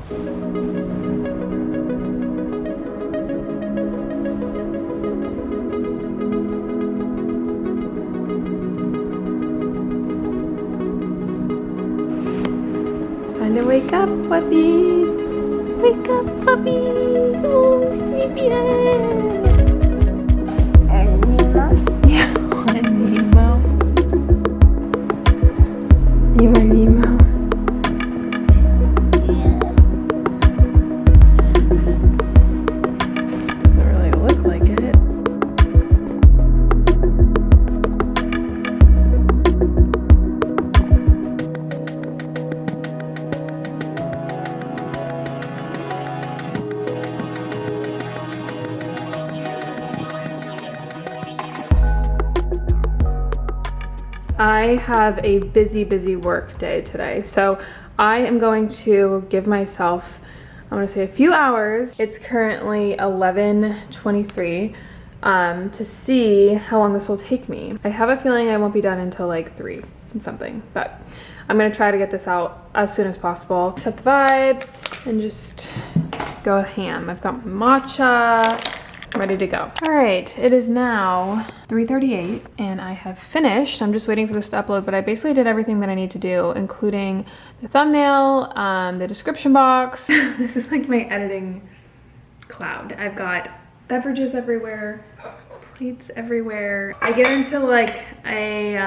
Time to wake up, puppies. Wake up, puppies. Oh, sleepyhead. Yeah, what Nemo? You are Nemo. Doesn't really look like it. I have a busy work day today, so I am going to give myself, I want to say, a few hours. It's currently 11:23 to see how long this will take me. I have a feeling I won't be done until like 3 and something, but I'm gonna try to get this out as soon as possible. Set the vibes and just go ham. I've got my matcha. I'm ready to go. All right, it is now 3:38 and I have finished. I'm just waiting for this to upload, but I basically did everything that I need to do, including the thumbnail, the description box. This is like my editing cloud. I've got beverages everywhere, plates everywhere. I get into like a,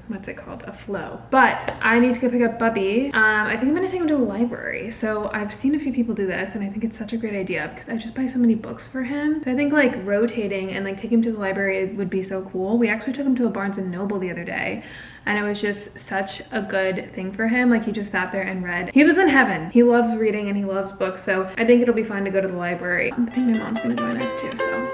what's it called? A flow. But I need to go pick up Bubby. I think I'm gonna take him to the library. So I've seen a few people do this and I think it's such a great idea because I just buy so many books for him. So I think like rotating and like taking him to the library would be so cool. We actually took him to a Barnes & Noble the other day and it was just such a good thing for him. Like he just sat there and read. He was in heaven. He loves reading and he loves books. So I think it'll be fun to go to the library. I think my mom's gonna join us too, so.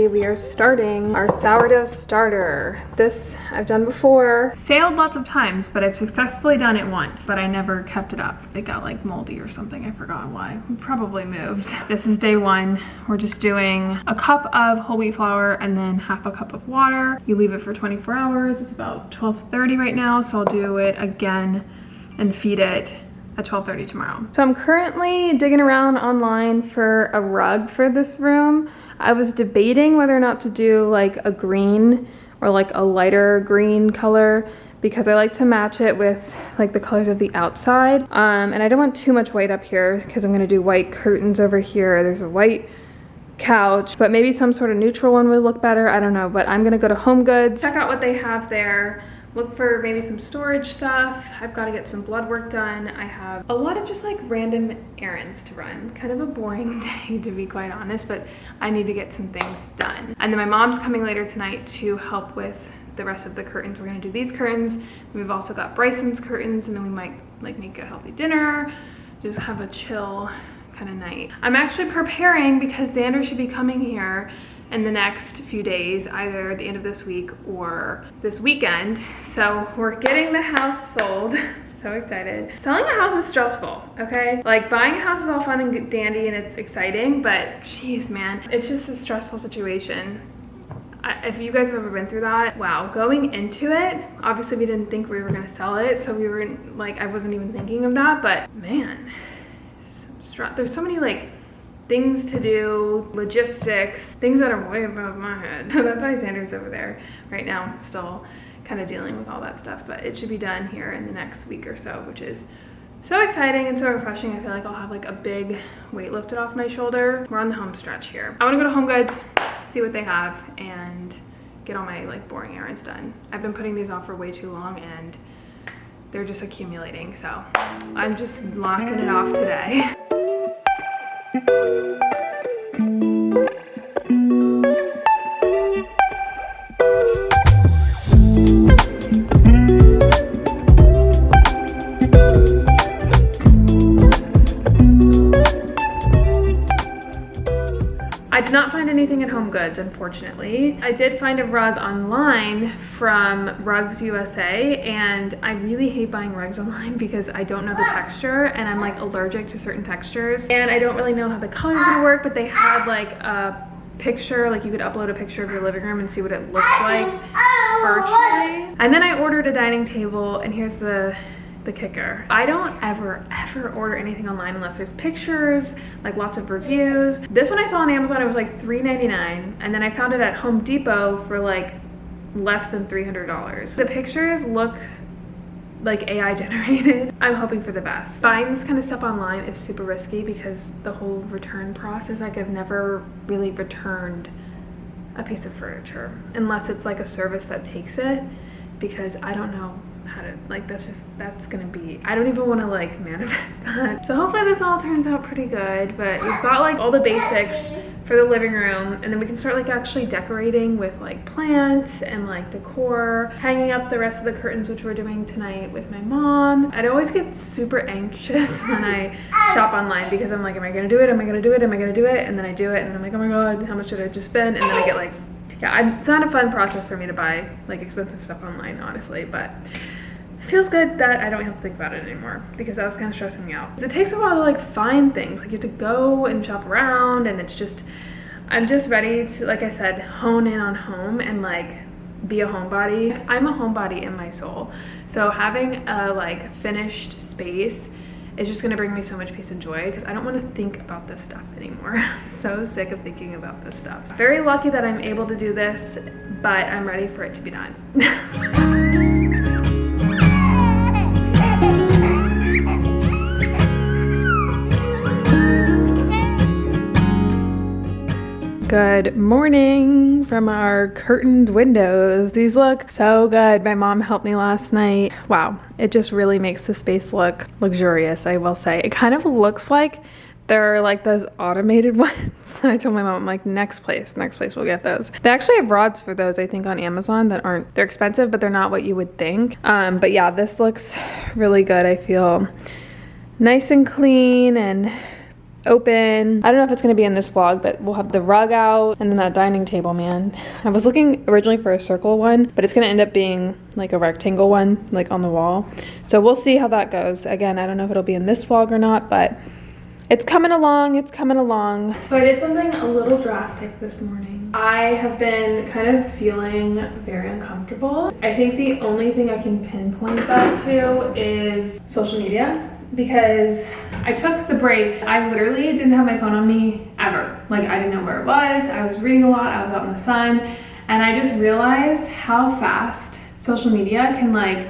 We are starting our sourdough starter. This I've done before. Failed lots of times, but I've successfully done it once, but I never kept it up. It got like moldy or something. I forgot why. We probably moved. This is day 1. We're just doing a cup of whole wheat flour and then half a cup of water. You leave it for 24 hours. It's about 12:30 right now, so I'll do it again and feed it at 12:30 tomorrow. So I'm currently digging around online for a rug for this room. I was debating whether or not to do like a green or like a lighter green color because I like to match it with like the colors of the outside. And I don't want too much white up here because I'm gonna do white curtains over here. There's a white couch, but maybe some sort of neutral one would look better. I don't know, but I'm gonna go to Home Goods, check out what they have there. Look for maybe some storage stuff. I've got to get some blood work done. I have a lot of just like random errands to run. Kind of a boring day to be quite honest, but I need to get some things done. And then my mom's coming later tonight to help with the rest of the curtains. We're gonna do these curtains. We've also got Bryson's curtains, and then we might like make a healthy dinner, just have a chill kind of night. I'm actually preparing because Xander should be coming here in the next few days, either at the end of this week or this weekend. So we're getting the house sold. So excited. Selling a house is stressful, okay? Like buying a house is all fun and dandy and it's exciting, but geez, man, it's just a stressful situation. If you guys have ever been through that, wow. Going into it, obviously we didn't think we were gonna sell it, so we were like, I wasn't even thinking of that, but man, there's so many like things to do, logistics, things that are way above my head. So that's why Xander's over there right now, still kind of dealing with all that stuff, but it should be done here in the next week or so, which is so exciting and so refreshing. I feel like I'll have like a big weight lifted off my shoulder. We're on the home stretch here. I want to go to Home Goods, see what they have, and get all my like boring errands done. I've been putting these off for way too long and they're just accumulating, so I'm just locking it off today. I did not find anything at Home Goods, unfortunately. I did find a rug online from Rugs USA, and I really hate buying rugs online because I don't know the texture and I'm like allergic to certain textures, and I don't really know how the color's gonna work, but they had like a picture, like you could upload a picture of your living room and see what it looks like virtually. And then I ordered a dining table, and here's the kicker. I don't ever order anything online unless there's pictures, like lots of reviews. This one I saw on Amazon, it was like $3.99, and then I found it at Home Depot for like less than $300. The pictures look like AI generated. I'm hoping for the best. Buying this kind of stuff online is super risky because the whole return process, like I've never really returned a piece of furniture unless it's like a service that takes it, because I don't know how to, like, that's gonna be, I don't even want to like manifest that. So hopefully this all turns out pretty good, but we've got like all the basics for the living room, and then we can start like actually decorating with like plants and like decor, hanging up the rest of the curtains, which we're doing tonight with my mom. I'd always get super anxious when I shop online because I'm like, am I gonna do it? Am I gonna do it? Am I gonna do it? And then I do it and I'm like, oh my god, how much did I just spend? And then I get like, yeah, it's not a fun process for me to buy like expensive stuff online, honestly, but it feels good that I don't have to think about it anymore because that was kind of stressing me out. It takes a while to like find things, like you have to go and shop around, and it's just, I'm just ready to, like I said, hone in on home and like be a homebody. I'm a homebody in my soul, so having a like finished space is just gonna bring me so much peace and joy because I don't want to think about this stuff anymore. I'm so sick of thinking about this stuff. Very lucky that I'm able to do this, but I'm ready for it to be done. Good morning from our curtained windows. These look so good. My mom helped me last night. Wow, it just really makes the space look luxurious, I will say. It kind of looks like they're like those automated ones. I told my mom, I'm like, next place we'll get those. They actually have rods for those, I think, on Amazon that aren't, they're expensive, but they're not what you would think. But yeah, this looks really good. I feel nice and clean and open. I don't know if it's gonna be in this vlog, but we'll have the rug out, and then that dining table, man. I was looking originally for a circle one, but it's gonna end up being like a rectangle one, like on the wall. So we'll see how that goes. Again, I don't know if it'll be in this vlog or not, but it's coming along, it's coming along. So I did something a little drastic this morning. I have been kind of feeling very uncomfortable. I think the only thing I can pinpoint that to is social media, because I took the break. I literally didn't have my phone on me ever. Like, I didn't know where it was. I was reading a lot, I was out in the sun, and I just realized how fast social media can like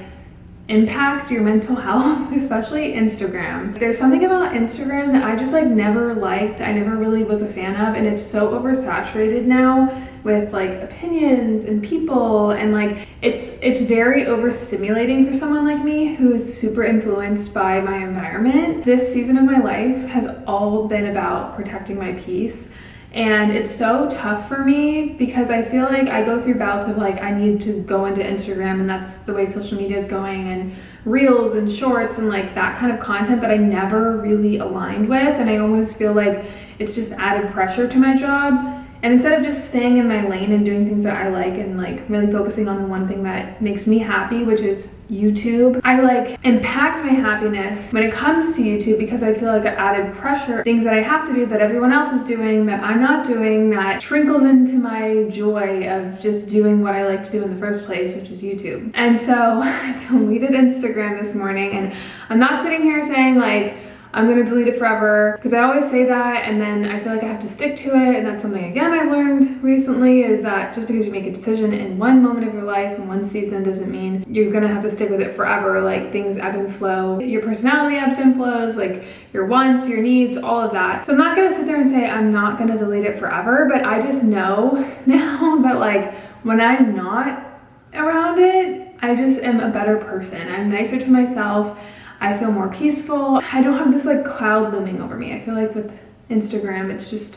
impact your mental health, especially Instagram. There's something about Instagram that I just like never liked, I never really was a fan of, and it's so oversaturated now with like opinions and people, and like it's very overstimulating for someone like me who is super influenced by my environment. This season of my life has all been about protecting my peace. And it's so tough for me because I feel like I go through bouts of like, I need to go into Instagram, and that's the way social media is going, and reels and shorts and like that kind of content that I never really aligned with. And I always feel like it's just added pressure to my job. And instead of just staying in my lane and doing things that I like and like really focusing on the one thing that makes me happy, which is YouTube, I like impact my happiness when it comes to YouTube because I feel like I added pressure, things that I have to do that everyone else is doing that I'm not doing, that trickles into my joy of just doing what I like to do in the first place, which is YouTube. And so I deleted Instagram this morning, and I'm not sitting here saying like, I'm gonna delete it forever, because I always say that and then I feel like I have to stick to it. And that's something, again, I've learned recently, is that just because you make a decision in one moment of your life and one season doesn't mean you're gonna have to stick with it forever. Like, things ebb and flow, your personality ebbs and flows, like your wants, your needs, all of that. So I'm not gonna sit there and say I'm not gonna delete it forever, but I just know now that like when I'm not around it, I just am a better person. I'm nicer to myself. I feel more peaceful. I don't have this like cloud looming over me. I feel like with Instagram, it's just,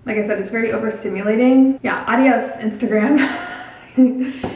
like I said, it's very overstimulating. Yeah, adios, Instagram.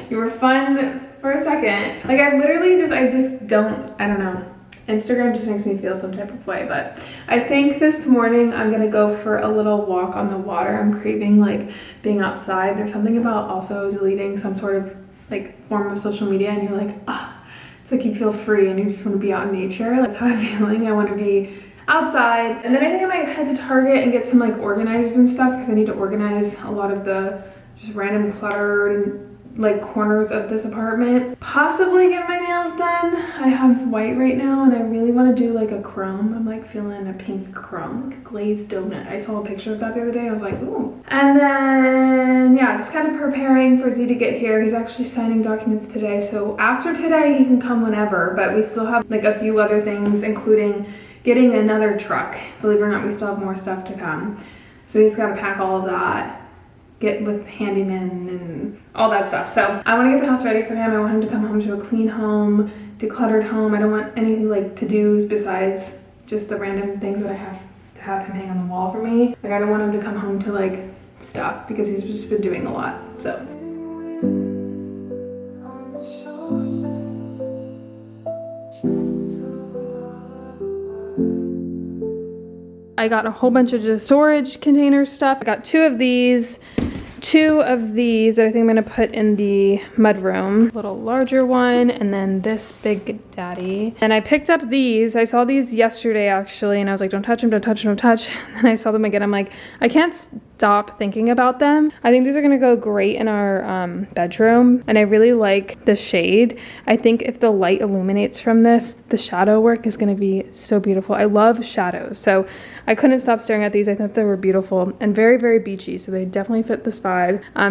You were fun for a second. Like, I just don't know. Instagram just makes me feel some type of way. But I think this morning I'm gonna go for a little walk on the water. I'm craving like being outside. There's something about also deleting some sort of like form of social media and you're like, ah, it's like you feel free and you just want to be out in nature. That's how I'm feeling. I want to be outside. And then I think I might head to Target and get some like organizers and stuff because I need to organize a lot of the just random cluttered like corners of this apartment. Possibly get my nails done. I have white right now and I really want to do like a chrome. I'm like feeling a pink chrome, like a glazed donut. I saw a picture of that the other day. I was like, ooh. And then yeah, just kind of preparing for Z to get here. He's actually signing documents today. So after today he can come whenever, but we still have like a few other things, including getting another truck. Believe it or not, we still have more stuff to come. So he's got to pack all of that, get with handyman and all that stuff. So I want to get the house ready for him. I want him to come home to a clean home, decluttered home. I don't want anything like to-dos besides just the random things that I have to have him hang on the wall for me. Like I don't want him to come home to like stuff because he's just been doing a lot. So I got a whole bunch of just storage container stuff. I got two of these that I think I'm gonna put in the mudroom. A little larger one, and then this big daddy. And I picked up these. I saw these yesterday actually, and I was like, don't touch them, don't touch them, don't touch. And then I saw them again. I'm like, I can't stop thinking about them. I think these are gonna go great in our bedroom, and I really like the shade. I think if the light illuminates from this, the shadow work is gonna be so beautiful. I love shadows, so I couldn't stop staring at these. I thought they were beautiful and very, very beachy, so they definitely fit this vibe.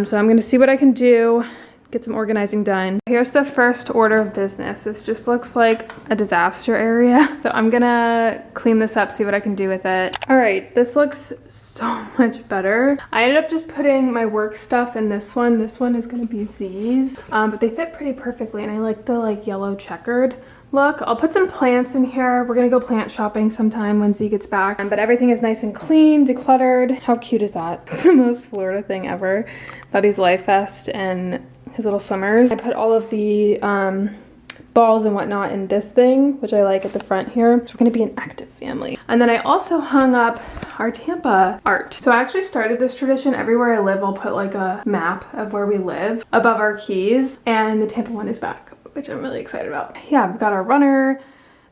So I'm gonna see what I can do, get some organizing done. Here's the first order of business. This just looks like a disaster area. So I'm gonna clean this up, see what I can do with it. All right, this looks so much better. I ended up just putting my work stuff in this one. This one is gonna be Z's, but they fit pretty perfectly, and I like the like yellow checkered look. I'll put some plants in here. We're gonna go plant shopping sometime when Z gets back. But everything is nice and clean, decluttered. How cute is that? It's the most Florida thing ever. Bubby's Life Vest and his little swimmers. I put all of the balls and whatnot in this thing, which I like at the front here. So we're gonna be an active family. And then I also hung up our Tampa art. So I actually started this tradition. Everywhere I live, I'll put like a map of where we live above our keys, and the Tampa one is back, which I'm really excited about. Yeah, I've got our runner,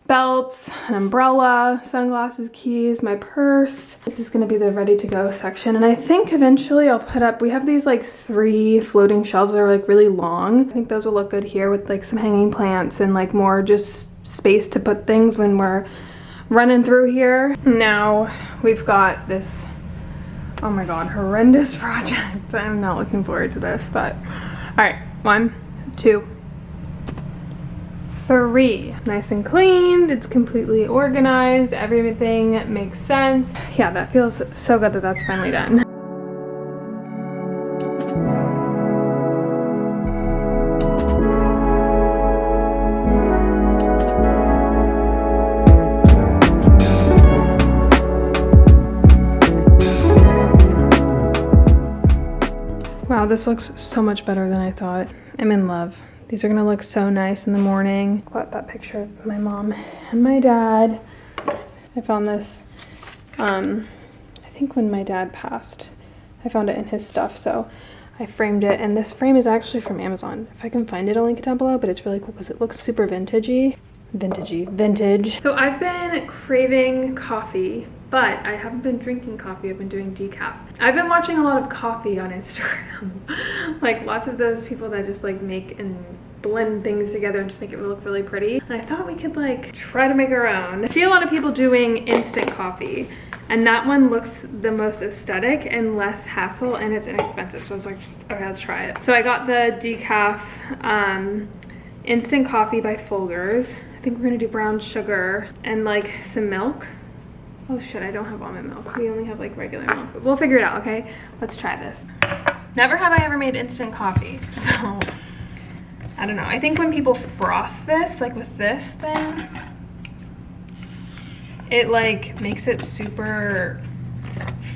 belts, an umbrella, sunglasses, keys, my purse. This is gonna be the ready to go section. And I think eventually I'll put up, we have these like 3 floating shelves that are like really long. I think those will look good here with like some hanging plants and like more just space to put things when we're running through here. Now we've got this, oh my God, horrendous project. I'm not looking forward to this, but all right, 1, 2, 3. Nice and cleaned. It's completely organized. Everything makes sense. Yeah, that feels so good that that's finally done. Wow, this looks so much better than I thought. I'm in love. These are gonna look so nice in the morning. Got that picture of my mom and my dad. I found this, I think when my dad passed, I found it in his stuff, so I framed it. And this frame is actually from Amazon. If I can find it, I'll link it down below, but it's really cool because it looks super vintage. So I've been craving coffee, but I haven't been drinking coffee. I've been doing decaf. I've been watching a lot of coffee on Instagram. Like lots of those people that just like make and blend things together and just make it look really pretty. And I thought we could like try to make our own. I see a lot of people doing instant coffee, and that one looks the most aesthetic and less hassle, and it's inexpensive. So I was like, okay, let's try it. So I got the decaf instant coffee by Folgers. I think we're gonna do brown sugar and like some milk. Oh shit, I don't have almond milk. We only have like regular milk, but we'll figure it out, okay? Let's try this. Never have I ever made instant coffee, so I don't know. I think when people froth this, like with this thing, it like makes it super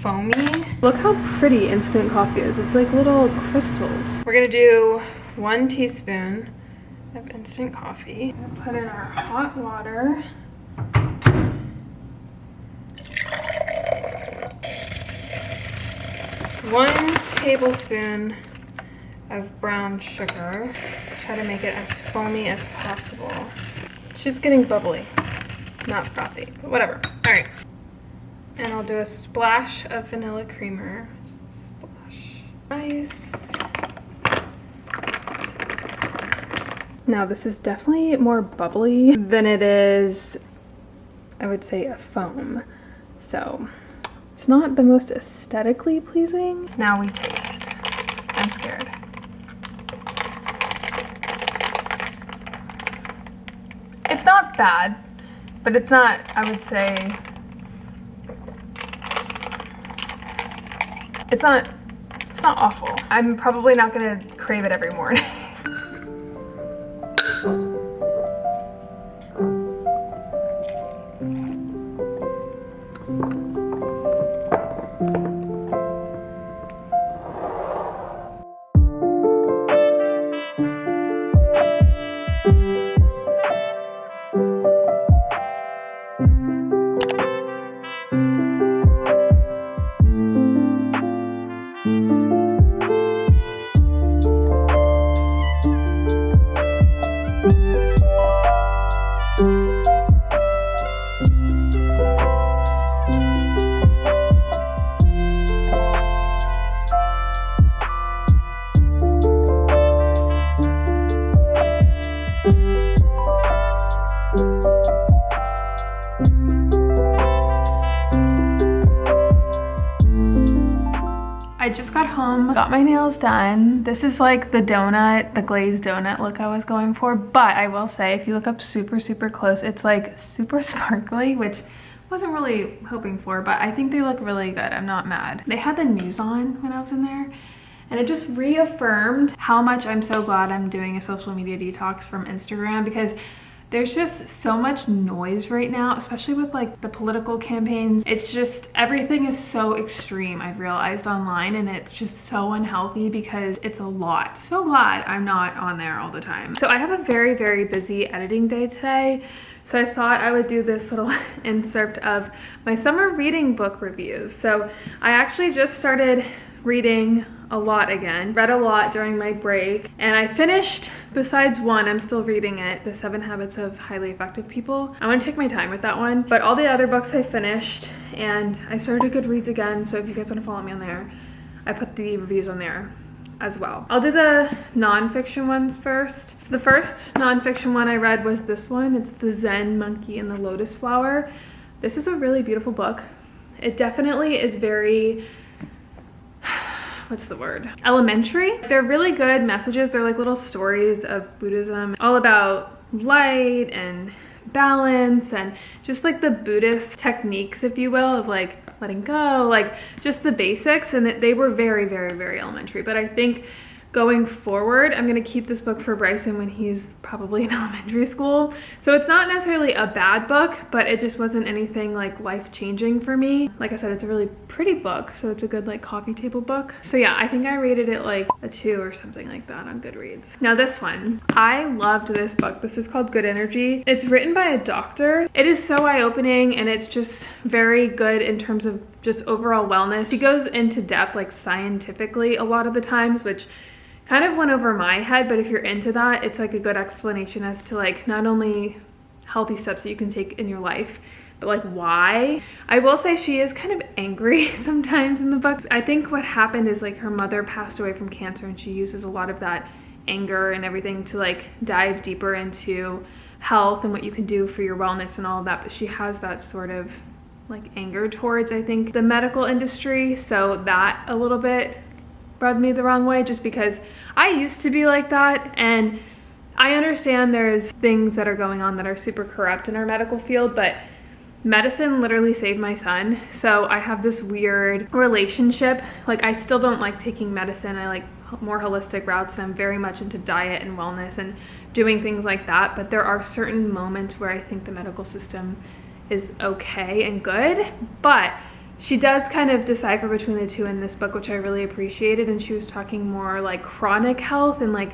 foamy. Look how pretty instant coffee is. It's like little crystals. We're gonna do 1 teaspoon of instant coffee. Put in our hot water. 1 tablespoon of brown sugar. Try to make it as foamy as possible. It's just getting bubbly, not frothy, but whatever. All right. And I'll do a splash of vanilla creamer. Splash. Nice. Now this is definitely more bubbly than it is, I would say, a foam. So it's not the most aesthetically pleasing. Now we taste. I'm scared. It's not bad, but it's not, I would say, it's not awful. I'm probably not gonna crave it every morning. I just got home, got my nails done. This is like the donut, the glazed donut look I was going for, but I will say if you look up super close, it's like super sparkly, which wasn't really hoping for, but I think they look really good. I'm not mad. They had the news on when I was in there, and it just reaffirmed how much I'm so glad I'm doing a social media detox from Instagram, because there's just so much noise right now, especially with like the political campaigns. It's just, everything is so extreme, I've realized, online, and it's just so unhealthy because it's a lot. So glad I'm not on there all the time. So I have a very busy editing day today. So I thought I would do this little insert of my summer reading book reviews. So I actually just started reading a lot again. Read a lot during my break, and I finished, besides one, I'm still reading it, The 7 Habits of Highly Effective People. I want to take my time with that one, but all the other books I finished, and I started Goodreads again, so if you guys want to follow me on there, I put the reviews on there as well. I'll do the nonfiction ones first. So the first nonfiction one I read was this one. It's The Zen Monkey and the Lotus Flower. This is a really beautiful book. It definitely is very, what's the word? Elementary. They're really good messages. They're like little stories of Buddhism, all about light and balance and just like the Buddhist techniques, if you will, of like letting go, like just the basics. And they were very elementary. But I think going forward, I'm going to keep this book for Bryson when he's probably in elementary school. So it's not necessarily a bad book, but it just wasn't anything like life-changing for me. Like I said, it's a really pretty book, so it's a good like coffee table book. So yeah, I think I rated it like a 2 or something like that on Goodreads. Now this one, I loved this book. This is called Good Energy. It's written by a doctor. It is so eye-opening, and it's just very good in terms of just overall wellness. She goes into depth like scientifically a lot of the times, which kind of went over my head, but if you're into that, it's like a good explanation as to like not only healthy steps that you can take in your life, but like why. I will say she is kind of angry sometimes in the book. I think what happened is like her mother passed away from cancer, and she uses a lot of that anger and everything to like dive deeper into health and what you can do for your wellness and all of that. But she has that sort of like anger towards, I think, the medical industry. So that a little bit rubbed me the wrong way, just because I used to be like that, and I understand there's things that are going on that are super corrupt in our medical field, but medicine literally saved my son. So I have this weird relationship. Like I still don't like taking medicine. I like more holistic routes, and I'm very much into diet and wellness and doing things like that. But there are certain moments where I think the medical system is okay and good, but she does kind of decipher between the two in this book, which I really appreciated. And she was talking more like chronic health and like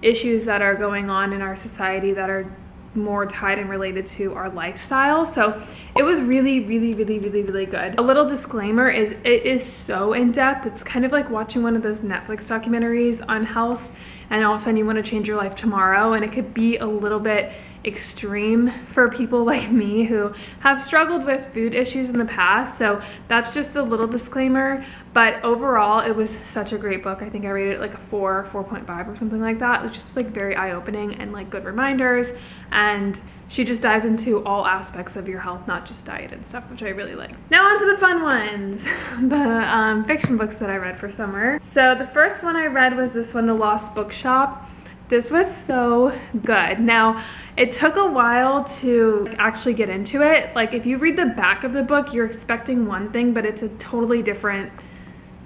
issues that are going on in our society that are more tied and related to our lifestyle. So it was really good. A little disclaimer is it is so in-depth. It's kind of like watching one of those Netflix documentaries on health, and all of a sudden you want to change your life tomorrow, and it could be a little bit extreme for people like me who have struggled with food issues in the past. So that's just a little disclaimer. But overall, it was such a great book. I think I rated it like a 4.5 or something like that. It was just like very eye-opening and like good reminders. And she just dives into all aspects of your health, not just diet and stuff, which I really like. Now on to the fun ones, the fiction books that I read for summer. So the first one I read was this one, The Lost Bookshop. This was so good. Now, it took a while to actually get into it. Like, if you read the back of the book, you're expecting one thing, but it's a totally different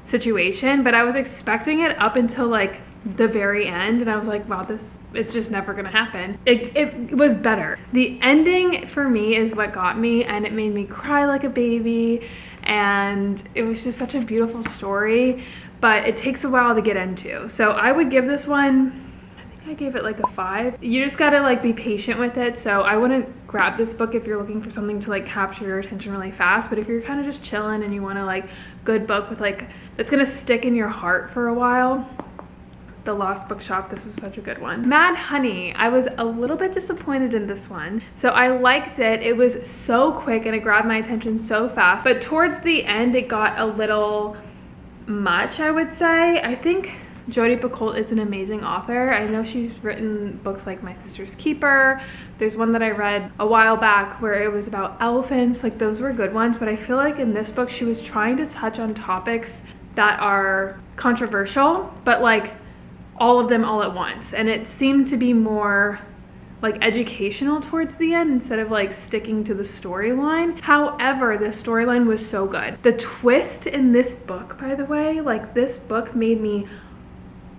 situation. But I was expecting it up until like the very end, and I was like, wow, this is just never gonna happen. It was better. The ending for me is what got me, and it made me cry like a baby, and it was just such a beautiful story, but it takes a while to get into. So I would give this one, I gave it like a 5. You just gotta like be patient with it. So I wouldn't grab this book if you're looking for something to like capture your attention really fast. But if you're kind of just chilling and you want to like good book with like that's gonna stick in your heart for a while, The Lost Bookshop, this was such a good one. Mad Honey, I was a little bit disappointed in this one. So I liked it. It was so quick and it grabbed my attention so fast. But towards the end, it got a little much, I would say. I think Jodi Picoult is an amazing author. I know she's written books like My Sister's Keeper. There's one that I read a while back where it was about elephants. Like, those were good ones, but I feel like in this book she was trying to touch on topics that are controversial, but like all of them all at once. And it seemed to be more like educational towards the end instead of like sticking to the storyline. However, the storyline was so good. The twist in this book, by the way, like this book made me,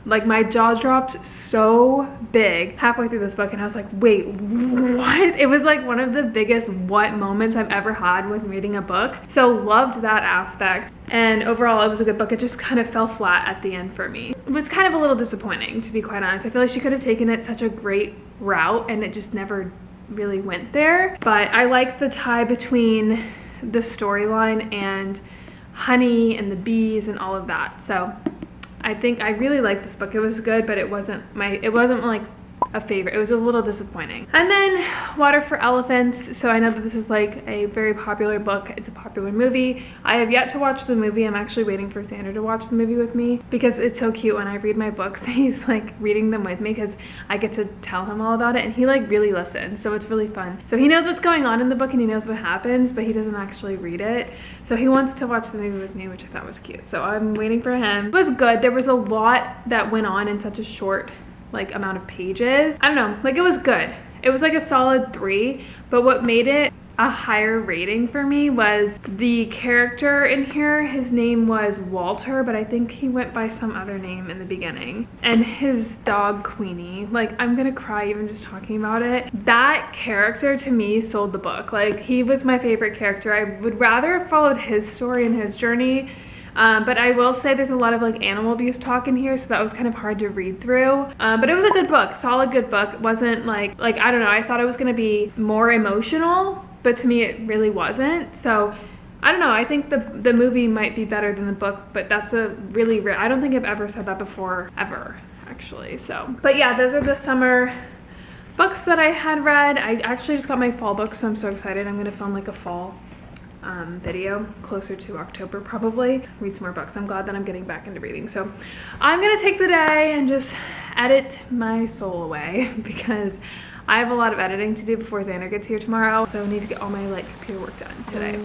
like my jaw dropped so big halfway through this book, and I was like, wait, what? It was like one of the biggest what moments I've ever had with reading a book. So loved that aspect. And overall, it was a good book. It just kind of fell flat at the end for me. It was kind of a little disappointing, to be quite honest. I feel like she could have taken it such a great route, and it just never really went there. But I like the tie between the storyline and honey and the bees and all of that. So I think I really liked this book. It was good, but it wasn't like a favorite. It was a little disappointing. And then Water for Elephants. So I know that this is like a very popular book. It's a popular movie. I have yet to watch the movie. I'm actually waiting for Xander to watch the movie with me because it's so cute when I read my books. He's like reading them with me because I get to tell him all about it, and he like really listens. So it's really fun. So he knows what's going on in the book and he knows what happens, but he doesn't actually read it. So he wants to watch the movie with me, which I thought was cute. So I'm waiting for him. It was good. There was a lot that went on in such a short like amount of pages. I don't know, like it was good. It was like a solid 3, but what made it a higher rating for me was the character in here. His name was Walter, but I think he went by some other name in the beginning. And his dog Queenie, like I'm gonna cry even just talking about it. That character to me sold the book. Like he was my favorite character. I would rather have followed his story and his journey. But I will say there's a lot of like animal abuse talk in here, so that was kind of hard to read through. But it was a good book, solid good book. It wasn't like I don't know, I thought it was gonna be more emotional, but to me it really wasn't. So I don't know, I think the movie might be better than the book, but that's a really rare, I don't think I've ever said that before, ever, actually. So, but yeah, those are the summer books that I had read. I actually just got my fall book, so I'm so excited. I'm gonna film like a fall video closer to October probably, read some more books. I'm glad that I'm getting back into reading. So I'm gonna take the day and just edit my soul away because I have a lot of editing to do before Xander gets here tomorrow, so I need to get all my like computer work done today.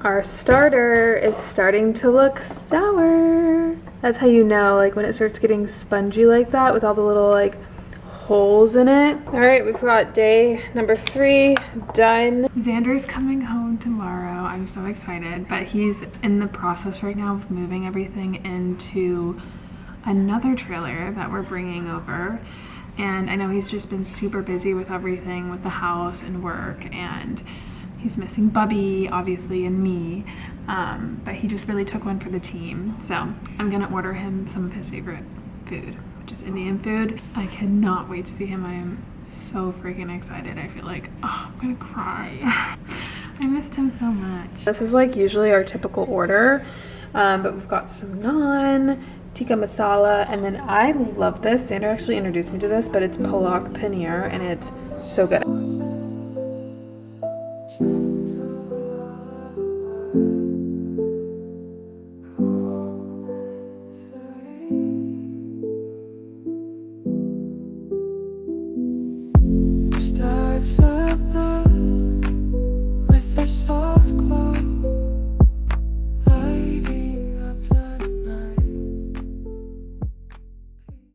Our starter is starting to look sour. That's how you know, like when it starts getting spongy like that with all the little like holes in it. All right, we've got day number 3 done. Xander's coming home tomorrow. I'm so excited, but he's in the process right now of moving everything into another trailer that we're bringing over. And I know he's just been super busy with everything with the house and work, and He's missing Bubby, obviously, and me. But he just really took one for the team. So I'm gonna order him some of his favorite food, which is Indian food. I cannot wait to see him. I am so freaking excited. I feel like, oh, I'm gonna cry. I missed him so much. This is like usually our typical order, but we've got some naan, tikka masala, and then I love this. Sandra actually introduced me to this, but it's palak paneer, and it's so good.